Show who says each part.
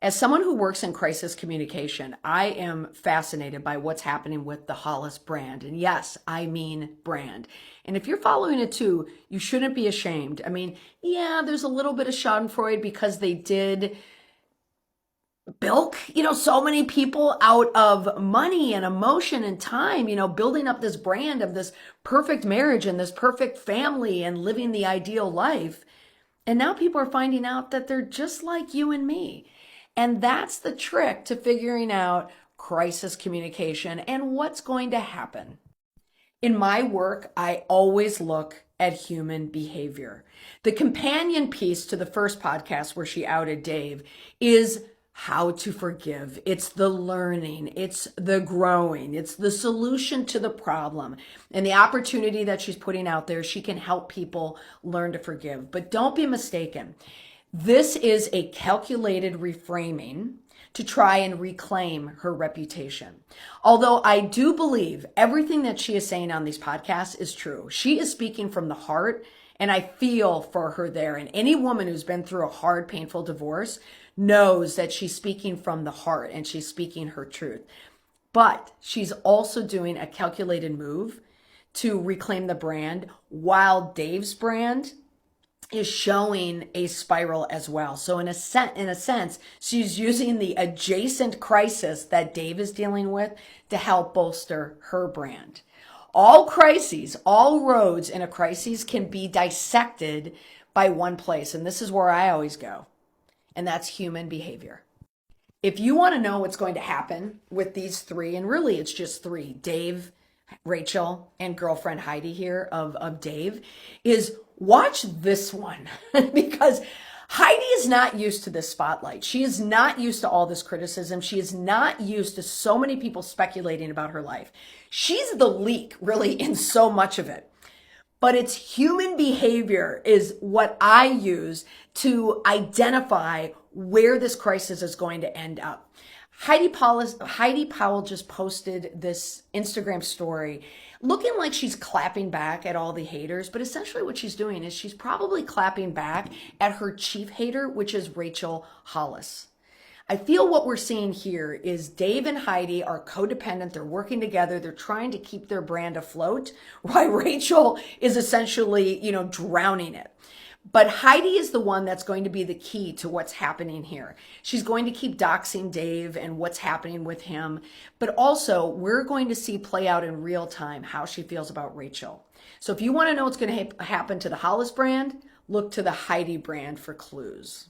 Speaker 1: As someone who works in crisis communication, I am fascinated by what's happening with the Hollis brand. And yes, I mean brand. And if you're following it too, you shouldn't be ashamed. I mean, yeah, there's a little bit of schadenfreude because they did bilk, so many people out of money and emotion and time, building up this brand of this perfect marriage and this perfect family and living the ideal life. And now people are finding out that they're just like you and me. And that's the trick to figuring out crisis communication and what's going to happen. In my work, I always look at human behavior. The companion piece to the first podcast where she outed Dave is how to forgive. It's the learning, it's the growing, it's the solution to the problem. And the opportunity that she's putting out there, she can help people learn to forgive. But don't be mistaken. This is a calculated reframing to try and reclaim her reputation. Although I do believe everything that she is saying on these podcasts is true. She is speaking from the heart, and I feel for her there. And any woman who's been through a hard, painful divorce knows that she's speaking from the heart and she's speaking her truth. But she's also doing a calculated move to reclaim the brand while Dave's brand is showing a spiral as well. So in a sense, she's using the adjacent crisis that Dave is dealing with to help bolster her brand. All crises, all roads in a crisis can be dissected by one place. And this is where I always go. And that's human behavior. If you want to know what's going to happen with these three, and really it's just three, Dave, Rachel, and girlfriend Heidi here of Dave, is watch this one because Heidi is not used to this spotlight. She is not used to all this criticism. She is not used to so many people speculating about her life. She's the leak, really, in so much of it. But it's human behavior is what I use to identify where this crisis is going to end up. Heidi Powell just posted this Instagram story looking like she's clapping back at all the haters, but essentially what she's doing is she's probably clapping back at her chief hater, which is Rachel Hollis. I feel what we're seeing here is Dave and Heidi are codependent. They're working together. They're trying to keep their brand afloat, while Rachel is essentially, drowning it. But Heidi is the one that's going to be the key to what's happening here. She's going to keep doxing Dave and what's happening with him. But also, we're going to see play out in real time how she feels about Rachel. So if you want to know what's going to happen to the Hollis brand, look to the Heidi brand for clues.